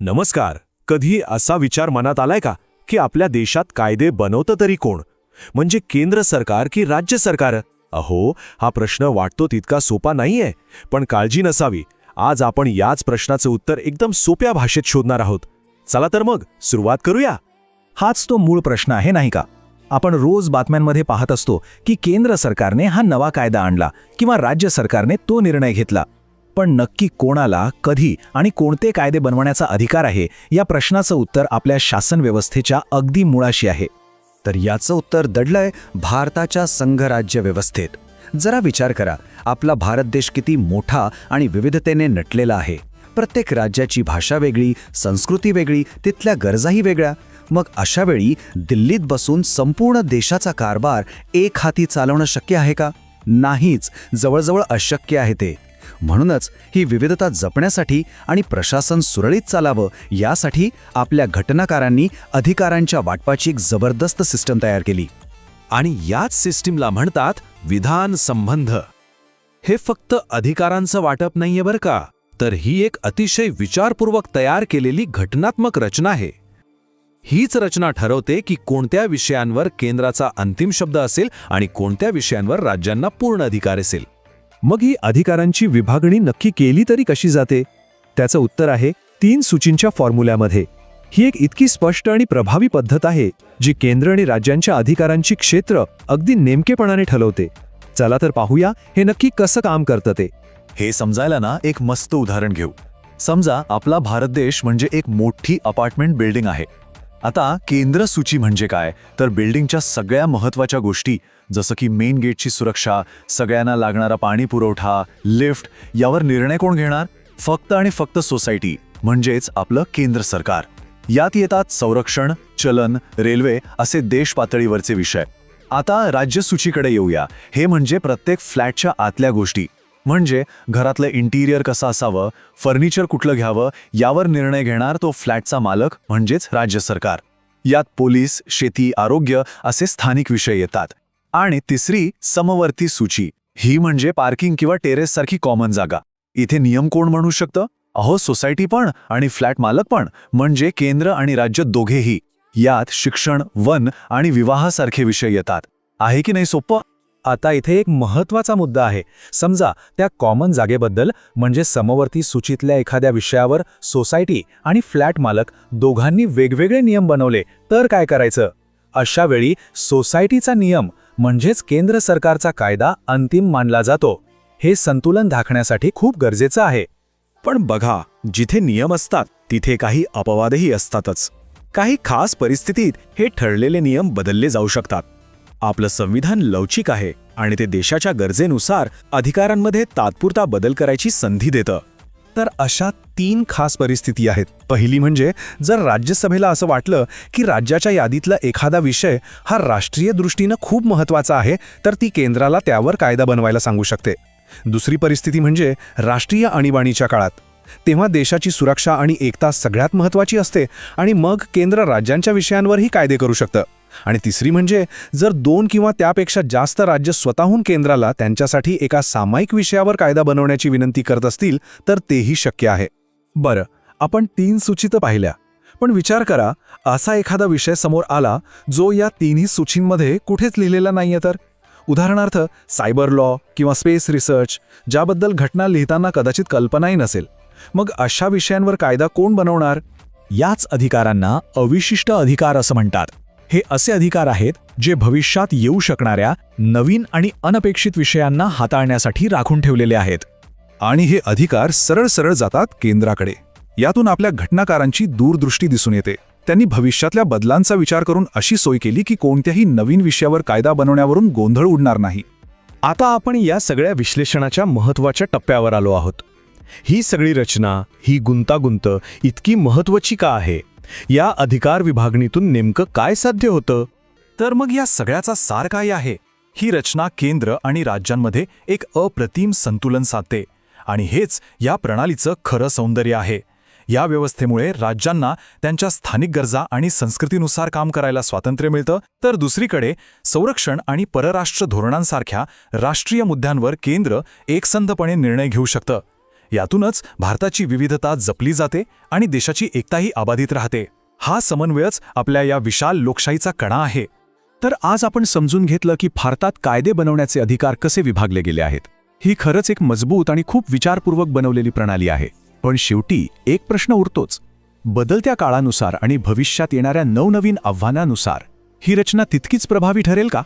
नमस्कार. कधी असा विचार मनात आलाय का की आपल्या देशात कायदे बनवतं तरी कोण? म्हणजे केंद्र सरकार की राज्य सरकार? अहो, हा प्रश्न वाटतो तितका सोपा नाहीये. पण काळजी नसावी, आज आपण याच प्रश्नाचं उत्तर एकदम सोप्या भाषेत शोधणार आहोत. चला तर मग सुरुवात करूया. हाच तो मूळ प्रश्न आहे, नाही का? आपण रोज बातम्यांमध्ये पाहत असतो की केंद्र सरकारने हा नवा कायदा आणला किंवा राज्य सरकारने तो निर्णय घेतला. पण नक्की कोणाला, कधी आणि कोणते कायदे बनवण्याचा अधिकार आहे, या प्रश्नाचं उत्तर आपल्या शासन व्यवस्थेच्या अगदी मुळाशी आहे. तर याचं उत्तर दडलंय भारताच्या संघराज्य व्यवस्थेत. जरा विचार करा, आपला भारत देश किती मोठा आणि विविधतेने नटलेला आहे. प्रत्येक राज्याची भाषा वेगळी, संस्कृती वेगळी, तिथल्या गरजाही वेगळ्या. मग अशा वेळी दिल्लीत बसून संपूर्ण देशाचा कारभार एक हाती चालवणं शक्य आहे का? नाहीच, जवळजवळ अशक्य आहे ते. म्हणूनच ही विविधता जपण्यासाठी आणि प्रशासन सुरळीत चालावं यासाठी आपल्या घटनाकारांनी अधिकारांच्या वाटपाची एक जबरदस्त सिस्टम तयार केली. आणि याच सिस्टीमला म्हणतात विधान संबंध. हे फक्त अधिकारांचं वाटप नाहीये बरं का, तर ही एक अतिशय विचारपूर्वक तयार केलेली घटनात्मक रचना आहे. हीच रचना ठरवते की कोणत्या विषयांवर केंद्राचा अंतिम शब्द असेल आणि कोणत्या विषयांवर राज्यांना पूर्ण अधिकार असेल. मग ही अधिकारांची विभागणी नक्की केली तरी कशी जाते? त्याचं उत्तर आहे 3 सूचींच्या फॉर्म्युल्यामध्ये. ही एक इतकी स्पष्ट आणि प्रभावी पद्धत आहे जी केंद्र आणि राज्यांच्या अधिकारांची क्षेत्र अगदी नेमकेपणाने ठरवते. चला तर पाहूया हे नक्की कसं काम करतं ते. हे समजायला ना एक मस्त उदाहरण घेऊ. समजा आपला भारत देश म्हणजे एक मोठी अपार्टमेंट बिल्डिंग आहे. आता केंद्र सूची म्हणजे काय, तर बिल्डिंगच्या सगळ्या महत्त्वाच्या गोष्टी, जसं की मेन गेटची सुरक्षा, सगळ्यांना लागणारा पाणी पुरवठा, लिफ्ट, यावर निर्णय कोण घेणार? फक्त आणि फक्त सोसायटी, म्हणजेच आपलं केंद्र सरकार. यात येतात संरक्षण, चलन, रेल्वे असे देश पातळीवरचे विषय. आता राज्य सूचीकडे येऊया. हे म्हणजे प्रत्येक फ्लॅटच्या आतल्या गोष्टी, म्हणजे घरातलं इंटिरियर कसं असावं, फर्निचर कुठलं घ्यावं, यावर निर्णय घेणार तो फ्लॅटचा मालक म्हणजेच राज्य सरकार. यात पोलीस, शेती, आरोग्य असे स्थानिक विषय येतात. आणि तिसरी समवर्ती सूची, ही म्हणजे पार्किंग किंवा टेरेस सारखी कॉमन जागा. इथे नियम कोण म्हणू शकतं? अहो, सोसायटी पण आणि फ्लॅट मालक पण, म्हणजे केंद्र आणि राज्य दोघेही. यात शिक्षण, वन आणि विवाहासारखे विषय येतात. आहे की नाही सोपं? आता इथे एक महत्त्वाचा मुद्दा आहे. समजा त्या कॉमन जागेबद्दल म्हणजे समवर्ती सूचीतल्या एखाद्या विषयावर सोसायटी आणि फ्लॅट मालक दोघांनी वेगवेगळे नियम बनवले तर काय करायचं? अशा वेळी सोसायटीचा नियम म्हणजेच केंद्र सरकारचा कायदा अंतिम मानला जातो. हे संतुलन राखण्यासाठी खूप गरजेचं आहे. पण बघा, जिथे नियम असतात तिथे काही अपवादही असतातच. काही खास परिस्थितीत हे ठरलेले नियम बदलले जाऊ शकतात. आपलं संविधान लवचिक आहे आणि ते देशाच्या गरजेनुसार अधिकारांमध्ये तात्पुरता बदल करायची संधी देतं. तर अशा 3 खास परिस्थिती आहेत. पहिली म्हणजे जर राज्यसभेला असं वाटलं की राज्याच्या यादीतला एखादा विषय हा राष्ट्रीय दृष्टीनं खूप महत्त्वाचा आहे, तर ती केंद्राला त्यावर कायदा बनवायला सांगू शकते. दुसरी परिस्थिती म्हणजे राष्ट्रीय आणीबाणीच्या काळात. तेव्हा देशाची सुरक्षा आणि एकता सगळ्यात महत्त्वाची असते आणि मग केंद्र राज्यांच्या विषयांवरही कायदे करू शकतं. आणि तिसरी म्हणजे जर 2 किंवा त्यापेक्षा जास्त राज्य स्वतःहून केंद्राला त्यांच्यासाठी एका सामायिक विषयावर कायदा बनवण्याची विनंती करत असतील तर तेही शक्य आहे. बरं, आपण 3 सूची तर पाहिल्या, पण विचार करा असा एखादा विषय समोर आला जो या 3ही सूचींमध्ये कुठेच लिहिलेला नाहीये तर? उदाहरणार्थ सायबर लॉ किंवा स्पेस रिसर्च, ज्याबद्दल घटना लिहिताना कदाचित कल्पनाही नसेल. मग अशा विषयांवर कायदा कोण बनवणार? याच अधिकारांना अविशिष्ट अधिकार असं म्हणतात. हे असे अधिकार आहेत जे भविष्यात येऊ शकणाऱ्या नवीन आणि अनपेक्षित विषयांना हाताळण्यासाठी राखून ठेवलेले आहेत. आणि हे अधिकार सरळ सरळ जातात केंद्राकडे. यातून आपल्या घटनाकारांची दूरदृष्टी दिसून येते. त्यांनी भविष्यातल्या बदलांचा विचार करून अशी सोय केली की कोणत्याही नवीन विषयावर कायदा बनवण्यावरून गोंधळ उडणार नाही. आता आपण या सगळ्या विश्लेषणाच्या महत्त्वाच्या टप्प्यावर आलो आहोत. ही सगळी रचना, ही गुंतागुंत इतकी महत्त्वाची का आहे? या अधिकार विभागणीतून नेमकं काय साध्य होतं? तर मग या सगळ्याचा सार काय आहे? ही रचना केंद्र आणि राज्यांमध्ये एक अप्रतिम संतुलन साधते आणि हेच या प्रणालीचं खरं सौंदर्य आहे. या व्यवस्थेमुळे राज्यांना त्यांच्या स्थानिक गरजा आणि संस्कृतीनुसार काम करायला स्वातंत्र्य मिळतं, तर दुसरीकडे संरक्षण आणि परराष्ट्र धोरणांसारख्या राष्ट्रीय मुद्द्यांवर केंद्र एकसंधपणे निर्णय घेऊ शकतं. यातूनच भारताची विविधता जपली जाते आणि देशाची एकताही अबाधित राहते. हा समन्वयच आपल्या या विशाल लोकशाहीचा कणा आहे. तर आज आपण समजून घेतलं की भारतात कायदे बनवण्याचे अधिकार कसे विभागले गेले आहेत. ही खरंच एक मजबूत आणि खूप विचारपूर्वक बनवलेली प्रणाली आहे. पण शेवटी एक प्रश्न उरतोच. बदलत्या काळानुसार आणि भविष्यात येणाऱ्या नवनवीन आव्हानानुसार ही रचना तितकीच प्रभावी ठरेल का?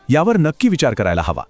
यावर नक्की विचार करायला हवा.